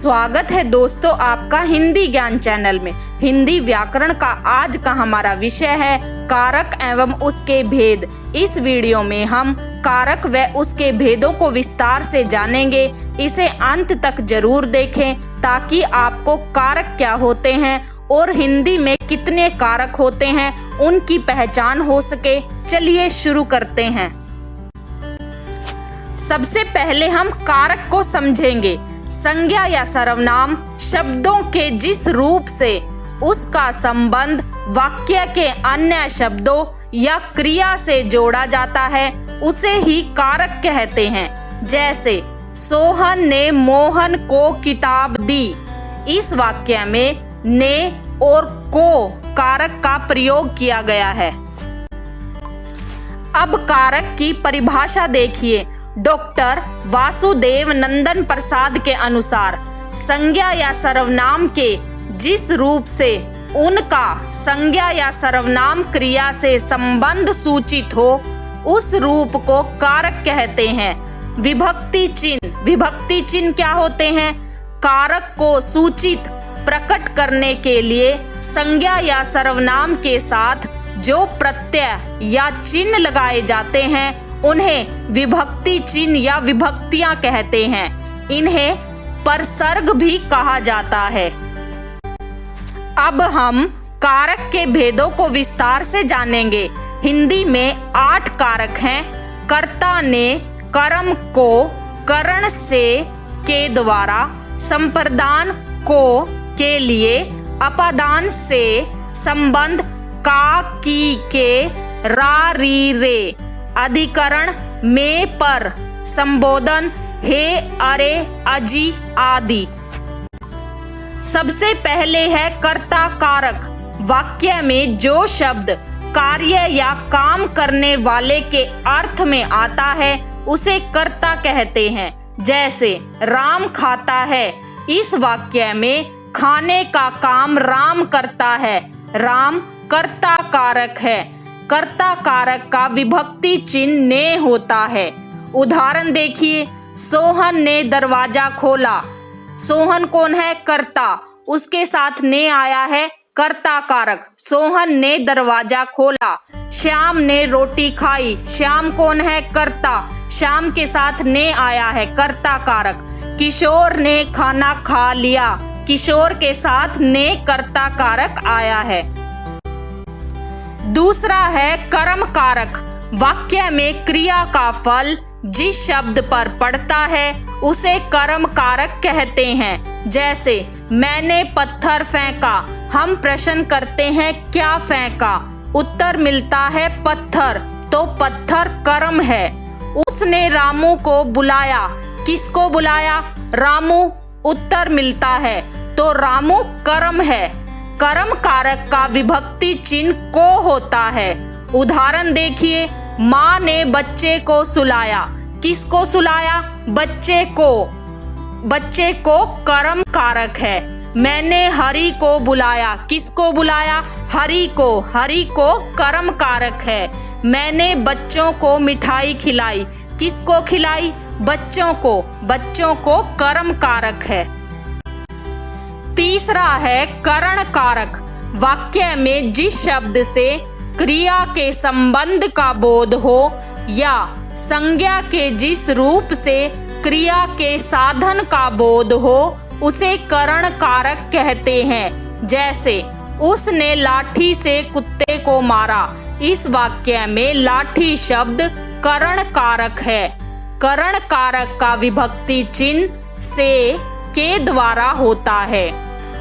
स्वागत है दोस्तों आपका हिंदी ज्ञान चैनल में। हिंदी व्याकरण का आज का हमारा विषय है कारक एवं उसके भेद। इस वीडियो में हम कारक व उसके भेदों को विस्तार से जानेंगे। इसे अंत तक जरूर देखें ताकि आपको कारक क्या होते हैं और हिंदी में कितने कारक होते हैं उनकी पहचान हो सके। चलिए शुरू करते हैं। सबसे पहले हम कारक को समझेंगे। संज्ञा या सर्वनाम शब्दों के जिस रूप से उसका संबंध वाक्य के अन्य शब्दों या क्रिया से जोड़ा जाता है उसे ही कारक कहते हैं। जैसे सोहन ने मोहन को किताब दी। इस वाक्य में ने और को कारक का प्रयोग किया गया है। अब कारक की परिभाषा देखिए। डॉक्टर वासुदेव नंदन प्रसाद के अनुसार संज्ञा या सर्वनाम के जिस रूप से उनका संज्ञा या सर्वनाम क्रिया से संबंध सूचित हो उस रूप को कारक कहते हैं। विभक्ति चिन्ह क्या होते हैं? कारक को सूचित प्रकट करने के लिए संज्ञा या सर्वनाम के साथ जो प्रत्यय या चिन्ह लगाए जाते हैं उन्हें विभक्ति चिन्ह या विभक्तियां कहते हैं। इन्हें परसर्ग भी कहा जाता है। अब हम कारक के भेदों को विस्तार से जानेंगे। हिंदी में 8 कारक हैं। कर्ता ने कर्म को करण से के द्वारा, संप्रदान को के लिए, अपादान से संबंध का की के, रा री रे, अधिकरण में पर, संबोधन हे अरे अजी आदि। सबसे पहले है कर्ता कारक। वाक्य में जो शब्द कार्य या काम करने वाले के अर्थ में आता है उसे कर्ता कहते हैं। जैसे राम खाता है। इस वाक्य में खाने का काम राम करता है। राम कर्ता कारक है। कर्ता कारक का विभक्ति चिन्ह ने होता है। उदाहरण देखिए। सोहन ने दरवाजा खोला। सोहन कौन है? कर्ता। उसके साथ ने आया है कर्ता कारक। सोहन ने दरवाजा खोला। श्याम ने रोटी खाई। श्याम कौन है? कर्ता। श्याम के साथ ने आया है कर्ता कारक। किशोर ने खाना खा लिया। किशोर के साथ ने कर्ता कारक आया है। दूसरा है कर्म कारक। वाक्य में क्रिया का फल जिस शब्द पर पड़ता है उसे कर्म कारक कहते हैं। जैसे मैंने पत्थर फेंका। हम प्रश्न करते हैं क्या फेंका? उत्तर मिलता है पत्थर, तो पत्थर कर्म है। उसने रामू को बुलाया। किसको बुलाया? रामू। उत्तर मिलता है, तो रामू कर्म है। कर्म कारक का विभक्ति चिन्ह को होता है। उदाहरण देखिए। माँ ने बच्चे को सुलाया। किसको सुलाया? बच्चे को। बच्चे को कर्म कारक है। मैंने हरि को बुलाया। किसको बुलाया? हरि को। हरि को कर्म कारक है। मैंने बच्चों को मिठाई खिलाई। किसको खिलाई? बच्चों को। बच्चों को कर्म कारक है। तीसरा है करण कारक। वाक्य में जिस शब्द से क्रिया के संबंध का बोध हो या संज्ञा के जिस रूप से क्रिया के साधन का बोध हो उसे करण कारक कहते हैं। जैसे उसने लाठी से कुत्ते को मारा। इस वाक्य में लाठी शब्द करण कारक है। करण कारक का विभक्ति चिन्ह से के द्वारा होता है।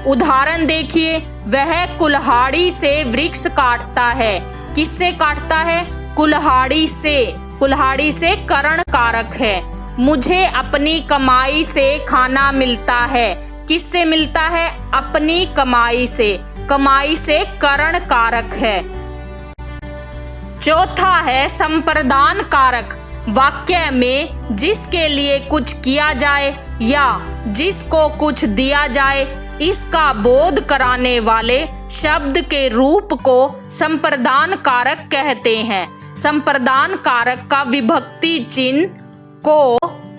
उदाहरण देखिए। वह कुल्हाड़ी से वृक्ष काटता है। किससे काटता है? कुल्हाड़ी से। कुल्हाड़ी से करण कारक है। मुझे अपनी कमाई से खाना मिलता है। किससे मिलता है? अपनी कमाई से। कमाई से करण कारक है। चौथा है संप्रदान कारक। वाक्य में जिसके लिए कुछ किया जाए या जिसको कुछ दिया जाए इसका बोध कराने वाले शब्द के रूप को संप्रदान कारक कहते हैं। संप्रदान कारक का विभक्ति चिन्ह को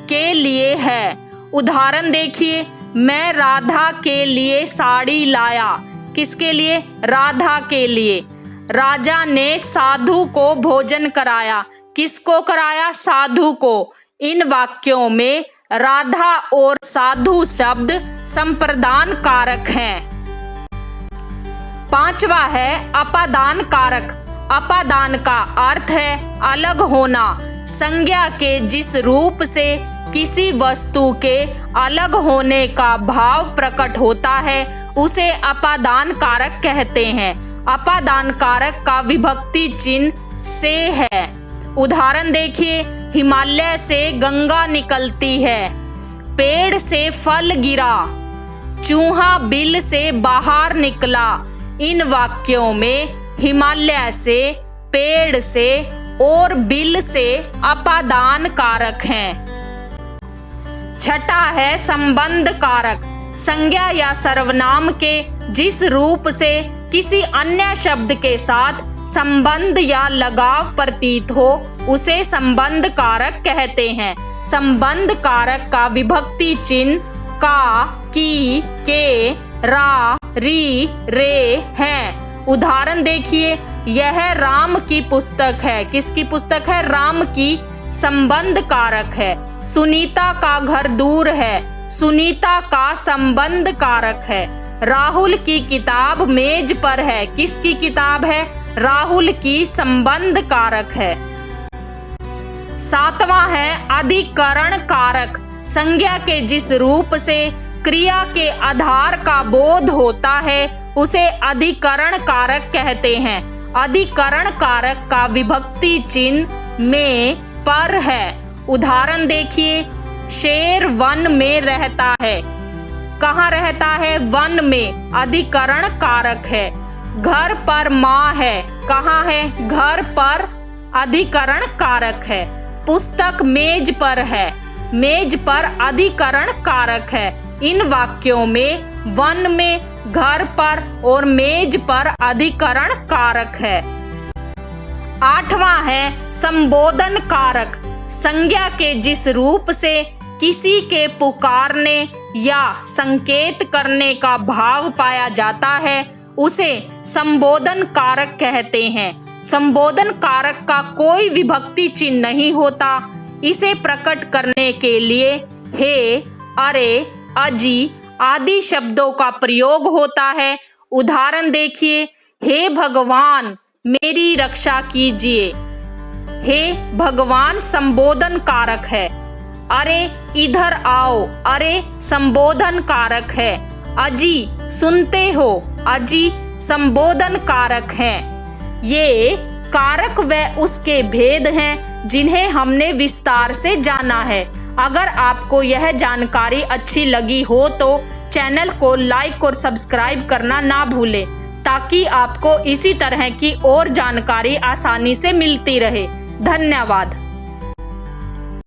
के लिए है। उदाहरण देखिए। मैं राधा के लिए साड़ी लाया। किसके लिए? राधा के लिए। राजा ने साधु को भोजन कराया। किसको कराया? साधु को। इन वाक्यों में राधा और साधु शब्द संप्रदान कारक हैं। पांचवा है अपादान कारक। अपादान का अर्थ है अलग होना। संज्ञा के जिस रूप से किसी वस्तु के अलग होने का भाव प्रकट होता है उसे अपादान कारक कहते हैं। अपादान कारक का विभक्ति चिन्ह से है। उदाहरण देखिए, हिमालय से गंगा निकलती है, पेड़ से फल गिरा, चूहा बिल से बाहर निकला। इन वाक्यों में हिमालय से, पेड़ से और बिल से अपादान कारक हैं। छठा है संबंध कारक। संज्ञा या सर्वनाम के जिस रूप से किसी अन्य शब्द के साथ संबंध या लगाव प्रतीत हो उसे संबंध कारक कहते हैं। संबंध कारक का विभक्ति चिन्ह का, की, के, रा, री, रे है। उदाहरण देखिए, यह राम की पुस्तक है। किसकी पुस्तक है? राम की। संबंध कारक है। सुनीता का घर दूर है। सुनीता का संबंध कारक है। राहुल की किताब मेज पर है। किसकी किताब है? राहुल की। संबंध कारक है। सातवां है अधिकरण कारक। संज्ञा के जिस रूप से क्रिया के आधार का बोध होता है उसे अधिकरण कारक कहते हैं। अधिकरण कारक का विभक्ति चिन्ह में, पर है। उदाहरण देखिए, शेर वन में रहता है। कहाँ रहता है? वन में। अधिकरण कारक है। घर पर माँ है। कहाँ है? घर पर। अधिकरण कारक है। पुस्तक मेज पर है। मेज पर अधिकरण कारक है। इन वाक्यों में वन में, घर पर और मेज पर अधिकरण कारक है। आठवां है संबोधन कारक। संज्ञा के जिस रूप से किसी के पुकारने या संकेत करने का भाव पाया जाता है उसे संबोधन कारक कहते हैं। संबोधन कारक का कोई विभक्ति चिन्ह नहीं होता। इसे प्रकट करने के लिए हे, अरे, अजी आदि शब्दों का प्रयोग होता है। उदाहरण देखिए, हे भगवान मेरी रक्षा कीजिए। हे भगवान संबोधन कारक है। अरे इधर आओ, अरे संबोधन कारक है। अजी सुनते हो, अजी संबोधन कारक है। ये कारक व उसके भेद हैं जिन्हें हमने विस्तार से जाना है। अगर आपको यह जानकारी अच्छी लगी हो तो चैनल को लाइक और सब्सक्राइब करना ना भूलें ताकि आपको इसी तरह की और जानकारी आसानी से मिलती रहे। धन्यवाद।